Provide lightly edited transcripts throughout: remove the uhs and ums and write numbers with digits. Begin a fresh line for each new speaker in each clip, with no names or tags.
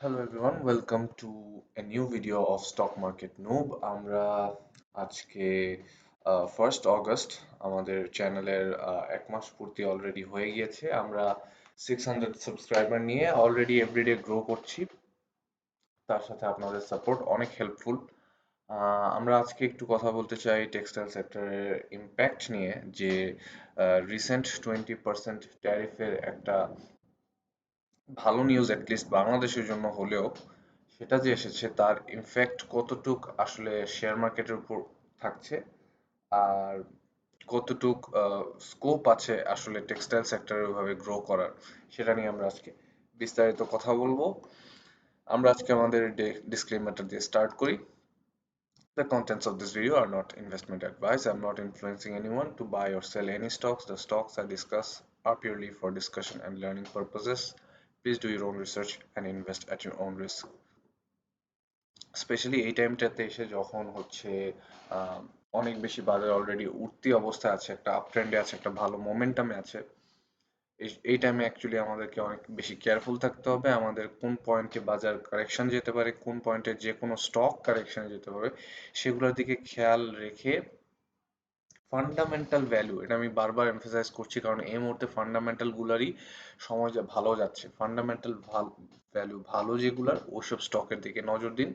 Hello everyone, welcome to a new video of Stock Market Noob. আমরা আজকে 1st August আমাদের চ্যানেলের 1 মাস পূর্তি অলরেডি হয়ে গিয়েছে। আমরা 600 সাবস্ক্রাইবার নিয়ে অলরেডি এভরিডে গ্রো করছি। তার সাথে আপনাদের সাপোর্ট অনেক হেল্পফুল। আমরা আজকে একটু কথা বলতে চাই টেক্সটাইল সেক্টরের ইম্প্যাক্ট নিয়ে, যে রিসেন্ট 20% ট্যারিফের একটা ভালো নিউজ অ্যাটলিস্ট বাংলাদেশের জন্য হলেও সেটা যে এসেছে তার ইনফ্যাক্ট কতটুক আসলে শেয়ার মার্কেটের উপর থাকছে, আর কতটুক স্কোপ আছে আসলে টেক্সটাইল সেক্টরে ওইভাবে গ্রো করার, সেটা নিয়ে আমরা আজকে বিস্তারিত কথা বলবো। আমরা আজকে আমাদের ডিসক্লেমারটা দিয়ে স্টার্ট করি। The contents of this video are not investment advice. I'm not influencing anyone to buy or sell any stocks. The stocks I discuss are purely for discussion and learning purposes. Please do your own research and invest at your own risk. Specially এই টাইমটাতে এসে যখন হচ্ছে আহ, অনেক বেশি বাজার already উঠতি অবস্থায় আছে, একটা আপ ট্রেন্ডে আছে, একটা ভালো মোমেন্টামে আছে। এই টাইমে অ্যাকচুয়ালি আমাদেরকে অনেক বেশি কেয়ারফুল থাকতে হবে। আমাদের কোন পয়েন্টে বাজার কারেকশন যেতে পারে, কোন পয়েন্টে যে কোনো স্টক কারেকশন যেতে পারে, সেগুলোর দিকে খেয়াল রেখে ফান্ডামেন্টাল ভ্যালু, এটা আমি বারবার এমফেসাইজ করছি কারণ এই মুহূর্তে ফান্ডামেন্টাল গুলারই সময় ভালো যাচ্ছে। ফান্ডামেন্টাল ভ্যালু ভালো যেগুলার ওইসব স্টকের দিকে নজর দিন।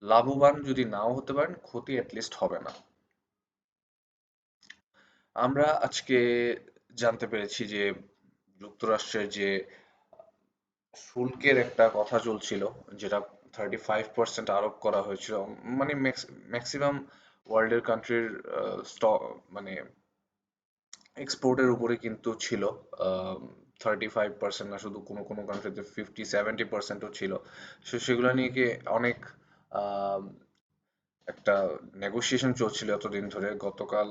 লাভবান যদি নাও হতে পারেন, ক্ষতি অ্যাটলিস্ট হবে না। আমরা আজকে জানতে পেরেছি যে যুক্তরাষ্ট্রের যে শুল্কের একটা কথা চলছিল, যেটা 35% আরোপ করা হয়েছিল, মানে ম্যাক্সিমাম ওয়ার্ল্ডের কান্ট্রির স্টক, মানে এক্সপোর্টের উপরে কিন্তু ছিল। 35% না, শুধু কোনো কোনো কান্ট্রিতে 50-70%ও ছিল। সেগুলো নিয়ে কি অনেক আহ, একটা নেগোসিয়েশন চলছিল এতদিন ধরে। গতকাল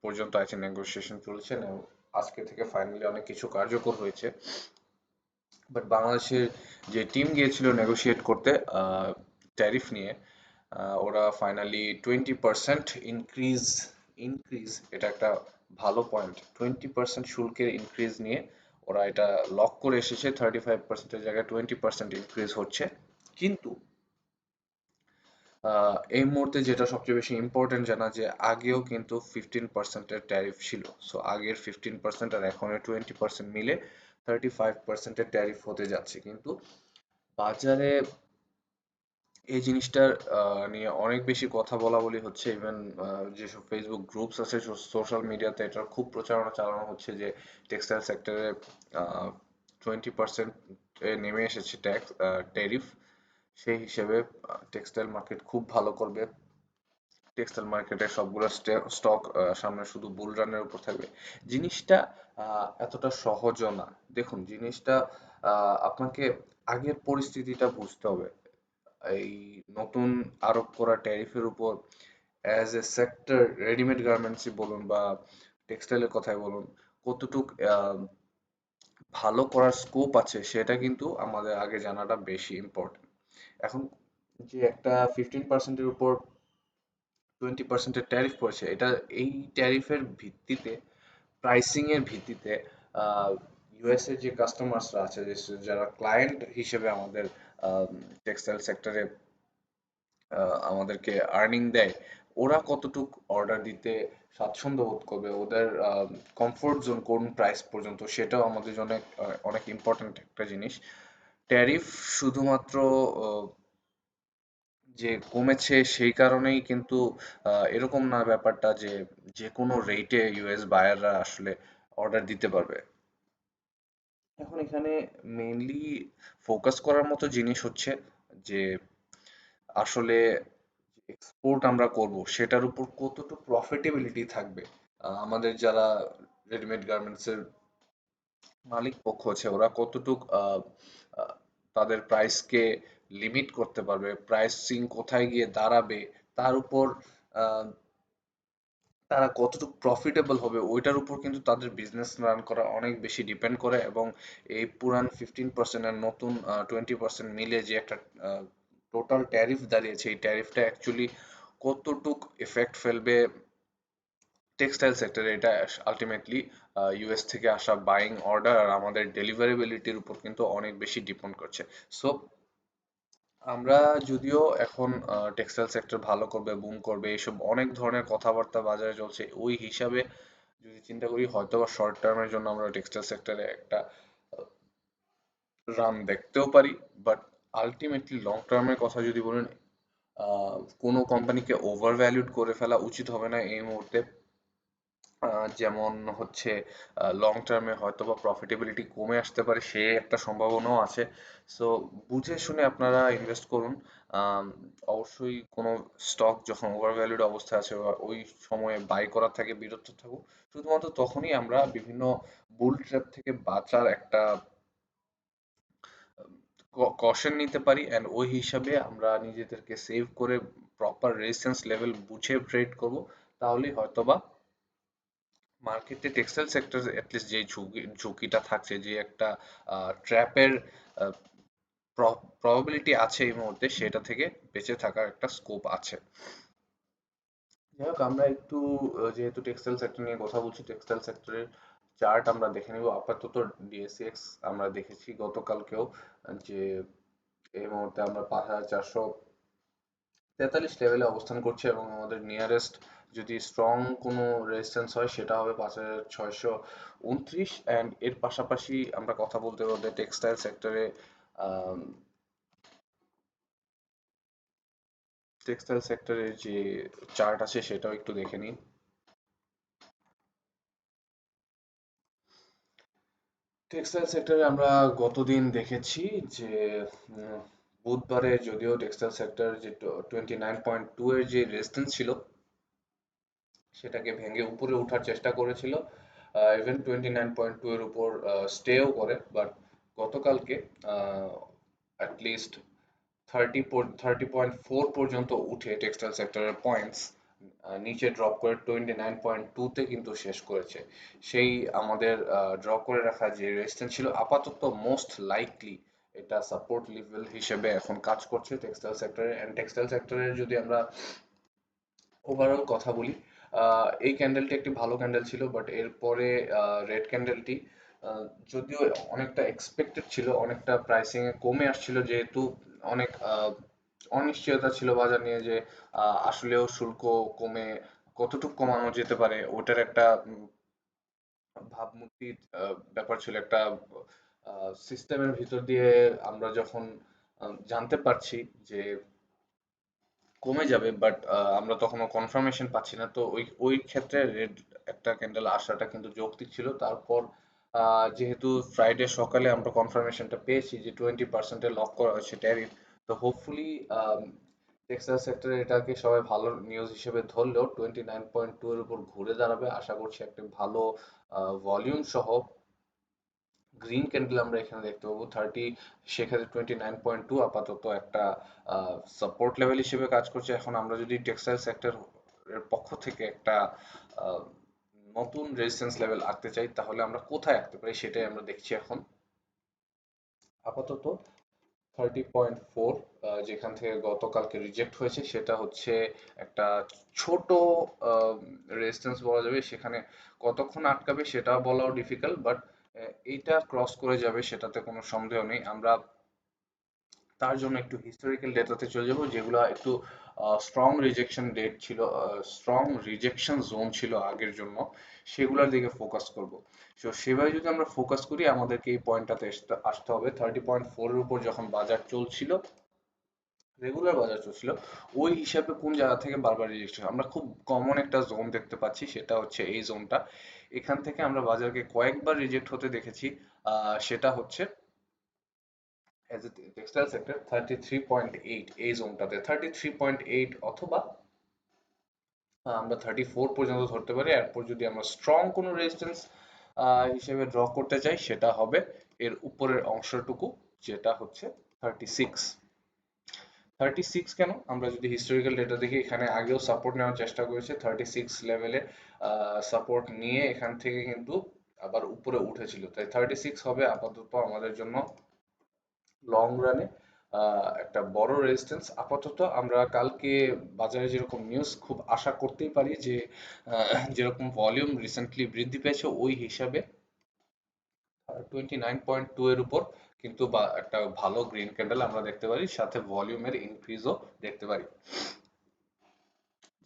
পর্যন্ত আছে নেগোসিয়েশন চলছে না, আজকে থেকে ফাইনালি অনেক কিছু কার্যকর হয়েছে। বাট বাংলাদেশের যে টিম গিয়েছিল নেগোশিয়েট করতে ট্যারিফ নিয়ে, ওরা ফাইনালি 20% ইনক্রিজ ইনক্রিজ এটা একটা ভালো পয়েন্ট। 20% শুল্কের ইনক্রিজ নিয়ে ওরা এটা লক করে এসেছে। 35%-এর জায়গায় 20% ইনক্রিজ হচ্ছে। কিন্তু এই মুহূর্তে যেটা সবচেয়ে বেশি ইম্পর্টেন্ট জানা, যে আগেও কিন্তু 15%-এর ট্যারিফ ছিল। সো আগের 15% আর এখনের 20% মিলে 35%-এর ট্যারিফ হতে যাচ্ছে। কিন্তু বাজারে এই জিনিসটার নিয়ে অনেক বেশি কথা বলা বলি হচ্ছে। ইভেন যেসব ফেসবুক গ্রুপস আছে, সোশ্যাল মিডিয়াতে এটার খুব প্রচারণা চালানো হচ্ছে যে টেক্সটাইল সেক্টরে 20% এ নেমে এসেছে ট্যাক্স, ট্যারিফ। সেই হিসেবে টেক্সটাইল মার্কেট খুব ভালো করবে। টেক্সটাইল মার্কেটে সবগুলো স্টক সামনে শুধু বুল রানের উপর থাকবে। জিনিসটা এতটা সহজও না। দেখুন জিনিসটা আপনাকে আগের পরিস্থিতিটা বুঝতে হবে। এই নতুন আরোপ করা ট্যারিফের উপর অ্যাজ এ সেক্টর, রেডিমেড গার্মেন্টসই বলুন বা টেক্সটাইলের কথাই বলুন, কতটুক ভালো করার স্কোপ আছে সেটা কিন্তু আমাদের আগে জানাটা বেশি ইম্পর্টেন্ট। এখন যে একটা 15%-এর উপর 20%-এর ট্যারিফ পড়েছে, এটা এই ট্যারিফের ভিত্তিতে, প্রাইসিং এর ভিত্তিতে ইউএস এর যে কাস্টমার্সরা আছে, যারা ক্লায়েন্ট হিসেবে আমাদের টেক্সটাইল সেক্টরে আমাদেরকে আর্নিং দেয়, ওরা কতটুক অর্ডার দিতে স্বাচ্ছন্দ্য বোধ করবে, ওদের কমফোর্ট জোন কোন প্রাইস পর্যন্ত, সেটাও আমাদের জন্য অনেক ইম্পর্ট্যান্ট একটা জিনিস। ট্যারিফ শুধুমাত্র আহ, যে কমেছে সেই কারণেই কিন্তু এরকম না ব্যাপারটা যে যে কোনো রেটে ইউএস বায়াররা আসলে অর্ডার দিতে পারবে। এখন এখানে মেইনলি ফোকাস করার মতো জিনিস হচ্ছে যে আসলে এক্সপোর্ট আমরা করব সেটার উপর কতটুকু প্রফিটেবিলিটি থাকবে। আমাদের যারা রেডিমেড গার্মেন্টসের মালিক পক্ষ আছে, ওরা কতটুক আহ, তাদের প্রাইসকে লিমিট করতে পারবে, প্রাইসিং কোথায় গিয়ে দাঁড়াবে, তার উপর আহ, তারা কতটুকু প্রফিটেবল হবে, ওইটার উপর কিন্তু তাদের বিজনেস রান করা অনেক বেশি ডিপেন্ড করে। এবং এই পুরান 15% আর নতুন 20% মিলে যে একটা টোটাল ট্যারিফ দাঁড়িয়েছে, এই ট্যারিফটা অ্যাকচুয়ালি কতটুক এফেক্ট ফেলবে টেক্সটাইল সেক্টরে এটা আলটিমেটলি ইউএস থেকে আসা বাইং অর্ডার আর আমাদের ডেলিভারেবিলিটির উপর কিন্তু অনেক বেশি ডিপেন্ড করছে। সো আমরা যদিও এখন টেক্সটাইল সেক্টর ভালো করবে, বুম করবে, এসব অনেক ধরনের কথাবার্তা বাজারে চলছে, ওই হিসাবে যদি চিন্তা করি হয়তো বা শর্ট টার্মের জন্য আমরা টেক্সটাইল সেক্টরে একটা রান দেখতেও পারি, বাট আলটিমেটলি লং টার্মের কথা যদি বলেন, কোনো কোম্পানিকে ওভার ভ্যালুড করে ফেলা উচিত হবে না এই মুহূর্তে। যেমন হচ্ছে লং টার্মে হয়তো বা প্রফিটেবিলিটি কমে আসতে পারে, সে একটা সম্ভাবনাও আছে। সো বুঝে শুনে আপনারা ইনভেস্ট করুন। আম, অবশ্যই কোনো স্টক যখন ওভার ভ্যালুড অবস্থায় আছে বা ওই সময়ে বাই করার থেকে বিরত থাকুক। শুধুমাত্র তখনই আমরা বিভিন্ন বুল ট্র্যাপ থেকে বাঁচার একটা কশন নিতে পারি, অ্যান্ড ওই হিসাবে আমরা নিজেদেরকে সেভ করে প্রপার রেজিস্ট্যান্স লেভেল বুঝে ট্রেড করব। তাহলেই হয়তোবা মার্কেটে টেক্সটাইল সেক্টর অ্যাটলিস্ট যে ঝুঁকিটা থাকছে, যে একটা ট্র্যাপের প্রবাবিলিটি আছে এই মুহূর্তে, সেটা থেকে বেঁচে থাকার একটা স্কোপ আছে। যাই হোক, আমরা একটু যেহেতু টেক্সটাইল সেক্টর নিয়ে কথা বলছি, টেক্সটাইল সেক্টরের চার্ট আমরা দেখে নিব। আপাতত ডিএসইএক্স আমরা দেখেছি গতকালকেও যে এই মুহূর্তে আমরা 5,443 লেভেলে অবস্থান করছি, এবং আমাদের নিয়ারেস্ট যদি স্ট্রং কোনো রেজিস্ট্যান্স হয় সেটা হবে 5,629। অ্যান্ড এর পাশাপাশি আমরা কথা বলতে বলতে টেক্সটাইল সেক্টরে টেক্সটাইল সেক্টরের যে চার্ট আছে সেটাও একটু দেখে নিন। টেক্সটাইল সেক্টরে আমরা গতদিন দেখেছি যে উম, বুধবারে যদিও টেক্সটাইল সেক্টর যে 29.2 এর যে রেজিস্ট্যান্স ছিল সেটাকে ভেঙে উপরে ওঠার চেষ্টা করেছিল, ইভেন 29.2 এর উপর স্টেও করে, বাট গতকালকে অ্যাটলিস্ট 30.4 পর্যন্ত উঠে টেক্সটাইল সেক্টরের পয়েন্টস নিচে ড্রপ করে 29.2-তে কিন্তু শেষ করেছে। সেই আমাদের ড্র করে রাখা যে রেজিস্ট্যান্স ছিল, আপাতত মোস্ট লাইকলি এটা সাপোর্ট লেভেল হিসেবে এখন কাজ করছে টেক্সটাইল সেক্টরে। অ্যান্ড টেক্সটাইল সেক্টরের যদি আমরা ওভারঅল কথা বলি, এই ক্যান্ডেলটি একটি ভালো ক্যান্ডেল ছিল, বাট এরপরে রেড ক্যান্ডেলটি যদিও অনেকটা এক্সপেক্টেড ছিল, অনেকটা প্রাইসিং এ কমে আসছিল, যেহেতু অনেক অনিশ্চয়তা ছিল বাজার নিয়ে যে আসলেও শুল্ক কমে কতটুকু কমানো যেতে পারে, ওটার একটা ভাবমূর্তির ব্যাপার ছিল, একটা সিস্টেমের ভিতর দিয়ে আমরা যখন জানতে পারছি যে কমে যাবে, বাট আমরা তখনও কনফার্মেশন পাচ্ছি না, তো ওই ওই ক্ষেত্রে রেড একটা ক্যান্ডেল আসাটা কিন্তু যৌক্তিক ছিল। তারপর যেহেতু ফ্রাইডে সকালে আমরা কনফার্মেশনটা পেয়েছি যে 20% লক করা হয়েছে ট্যারিফ, তো হোপফুলি টেক্সটাইল সেক্টরে এটাকে সবাই ভালো নিউজ হিসেবে ধরলেও 29.2 এর উপর ঘুরে দাঁড়াবে। আশা করছি একটা ভালো ভলিউম সহ গ্রিন ক্যান্ডেল আমরা এখানে দেখতে পাবো 30, সেক্ষেত্রে 29.2 আপাতত একটা সাপোর্ট লেভেল হিসেবে কাজ করছে। এখন আমরা যদি টেক্সটাইল সেক্টর এর পক্ষ থেকে একটা আহ, নতুন রেজিস্ট্যান্স লেভেল আঁকতে চাই, তাহলে আমরা কোথায় আঁকতে পারি সেটাই আমরা দেখছি এখন। আপাতত 30.4 যেখান থেকে গতকালকে রিজেক্ট হয়েছে, সেটা হচ্ছে একটা ছোট রেজিস্ট্যান্স বলা যাবে। সেখানে কতক্ষণ আটকাবে সেটা বলাও ডিফিকাল্ট, বাট এইটা ক্রস করে যাবে সেটাতে কোনো সন্দেহ নেই। আমরা তার জন্য একটু হিস্টোরিক্যাল ডেটাতে চলে যাব, যেগুলো একটু স্ট্রং রিজেকশন রেট ছিল, স্ট্রং রিজেকশন জোন ছিল আগের জন্য, সেগুলোর দিকে ফোকাস করব। তো সেভাবে যদি আমরা ফোকাস করি, আমাদেরকে এই পয়েন্টটাতে আসতে হবে 30.4 এর উপর যখন বাজার চলছিল, রেগুলার বাজার চলছিল, ওই হিসাবে কোন জায়গা থেকে বারবার রিজেকশন আমরা খুব কমন একটা জোন দেখতে পাচ্ছি, সেটা হচ্ছে এই জোনটা। এখান থেকে আমরা বাজারকে কয়েকবার রিজেক্ট হতে দেখেছি। সেটা হচ্ছে অ্যাজ এ টেক্সটাইল সেক্টর 33.8 এই জোনটাতে, 33.8 অথবা আমরা 34 পর্যন্ত ধরতে পারি। এরপর যদি আমরা স্ট্রং কোনো রেজিস্ট্যান্স হিসেবে ড্র করতে চাই, সেটা হবে এর উপরের অংশটুকু, যেটা হচ্ছে 36। 36 কেন, আমরা যদি হিস্টোরিক্যাল ডেটা দেখি, এখানে আগেও সাপোর্ট নেওয়ার চেষ্টা করেছে 36 লেভেলে, সাপোর্ট নিয়ে এখান থেকে কিন্তু আবার উপরে উঠেছিল, তাই 36 হবে আপাতত আমাদের জন্য লং রানে একটা বড় রেজিস্ট্যান্স। আপাতত আমরা কালকে বাজারে যেরকম নিউজ খুব আশা করতেই পারি যে যেরকম ভলিউম রিসেন্টলি বৃদ্ধি পেয়েছে ওই হিসাবে 29.2 এর উপর কিন্তু একটা ভালো গ্রিন ক্যান্ডেল আমরা দেখতে পারি, সাথে ভলিউমের ইনক্রিজও দেখতে পারি।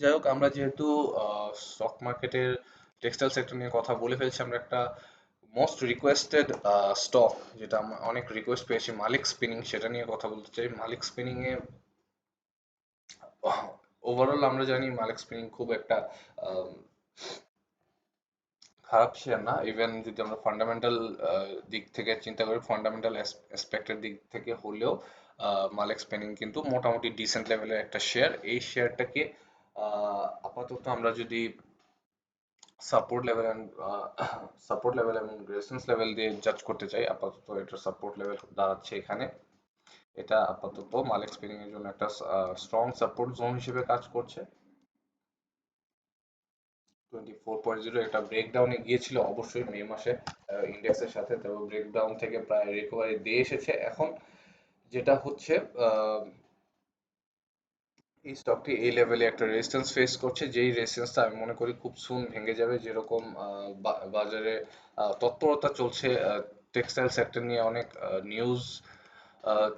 যাই হোক, আমরা যেহেতু স্টক মার্কেটের টেক্সটাইল সেক্টর নিয়ে কথা বলে ফেলছি, আমরা একটা মোস্ট রিকোয়েস্টেড স্টক, যেটা আমরা অনেক রিকোয়েস্ট পেয়েছি, মালিক স্পিনিং, সেটা নিয়ে কথা বলতে চাই। মালিক স্পিনিং এ ওভারঅল আমরা জানি মালিক স্পিনিং খুব একটা আহ, খারাপ শেয়ার না। ইভেন যদি আমরা ফান্ডামেন্টাল দিক থেকে চিন্তা করি, ফান্ডামেন্টাল অ্যাসপেক্টের দিক থেকে হলেও মালেক স্পেনিং কিন্তু মোটামুটি ডিসেন্ট লেভেলের একটা শেয়ার। এই শেয়ারটাকে আপাতত আমরা যদি support level and support level এবং রেজিস্ট্যান্স লেভেল দিয়ে জাজ করতে চাই, আপাতত এটা সাপোর্ট লেভেল দাঁড়াচ্ছে এখানে। এটা আপাতত মালেক স্পিনিং এর জন্য একটা স্ট্রং সাপোর্ট জোন হিসেবে কাজ করছে। 24.0 একটা ব্রেকডাউনে গিয়েছিল অবশ্যই মে মাসে ইন্ডেক্সের সাথে, তবে ব্রেকডাউন থেকে প্রায় রিকভারি দিয়ে এসেছে। এখন যেটা হচ্ছে, আহ, এই স্টকটি এই লেভেলে একটা রেজিস্ট্যান্স ফেস করছে, যেই রেজিস্ট্যান্সটা আমি মনে করি খুব সুন ভেঙে যাবে। যেরকম বাজারে তৎপরতা চলছে, টেক্সটাইল সেক্টর নিয়ে অনেক নিউজ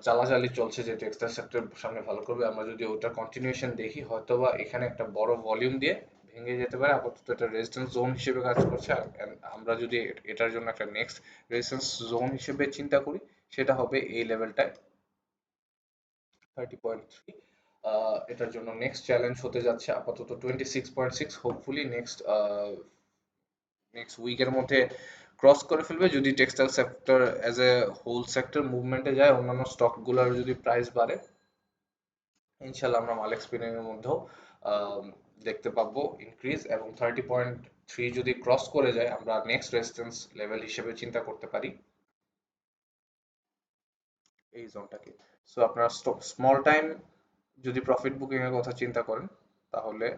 চালাচালি চলছে যে টেক্সটাইল সেক্টর সামনে ভালো করবে। আমরা যদি ওটা কন্টিনিউশন দেখি, হয়তোবা এখানে একটা বড় ভলিউম দিয়ে ভেঙে যেতে পারে। আপাতত এটা রেজিস্ট্যান্স জোন হিসেবে কাজ করছে। আর আমরা যদি এটার জন্য একটা নেক্সট রেজিস্ট্যান্স জোন হিসেবে চিন্তা করি, সেটা হবে এই লেভেলটায় 30.3। এটার জন্য নেক্সট চ্যালেঞ্জ হতে যাচ্ছে আপাতত 26.6। হোপফুলি নেক্সট উইকের মধ্যে ক্রস করে ফেলবে। যদি textile sector as a whole sector মুভমেন্টে যায়, অন্যান্য স্টকগুলোর যদি প্রাইস বাড়ে, ইনশাল্লাহ আমরা মালিক স্পিনিং এর মধ্যেও আহ, দেখতে পাবো ইনক্রিজ। এবং 30.3 যদি ক্রস করে যায়, আমরা নেক্সট রেজিস্ট্যান্স লেভেল হিসেবে চিন্তা করতে পারি এই জোনটাকে। সো আপনারা স্মল টাইম যদি প্রফিট বুকিং এর কথা চিন্তা করেন, তাহলে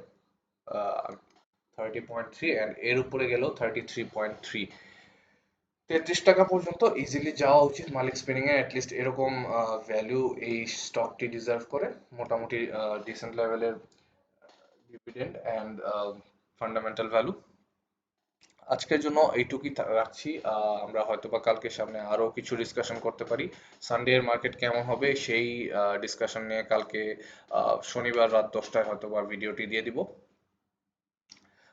30.3 অ্যান্ড এর উপরে গেলেও 33.3, 33 টাকা পর্যন্ত ইজিলি যাওয়া উচিত মালিক স্পিনিং এ। অ্যাটলিস্ট এরকম ভ্যালু এই স্টকটি ডিজার্ভ করে, মোটামুটি ডিসেন্ট লেভেলের ডিভিডেন্ড অ্যান্ড ফান্ডামেন্টাল ভ্যালু। আজকের জন্য এইটুকুই রাখছি। আমরা হয়তোবা কালকে সামনে আরো কিছু ডিসকাশন করতে পারি। সানডে এর মার্কেট কেমন হবে সেই ডিসকাশন নিয়ে কালকে শনিবার রাত 10টায় হয়তোবা ভিডিওটি দিয়ে দিব।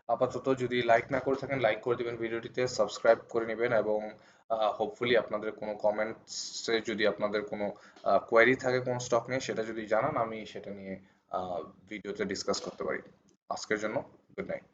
আপাতত যদি লাইক না করে থাকেন, লাইক করে দিবেন ভিডিওটিতে, সাবস্ক্রাইব করে নেবেন, এবং হোপফুলি আপনাদের কোনো কমেন্টসে যদি আপনাদের কোনো কোয়েরি থাকে কোন স্টক নিয়ে, সেটা যদি জানান, আমি সেটা নিয়ে ভিডিওতে ডিসকাস করতে পারি। আজকের জন্য গুড নাইট।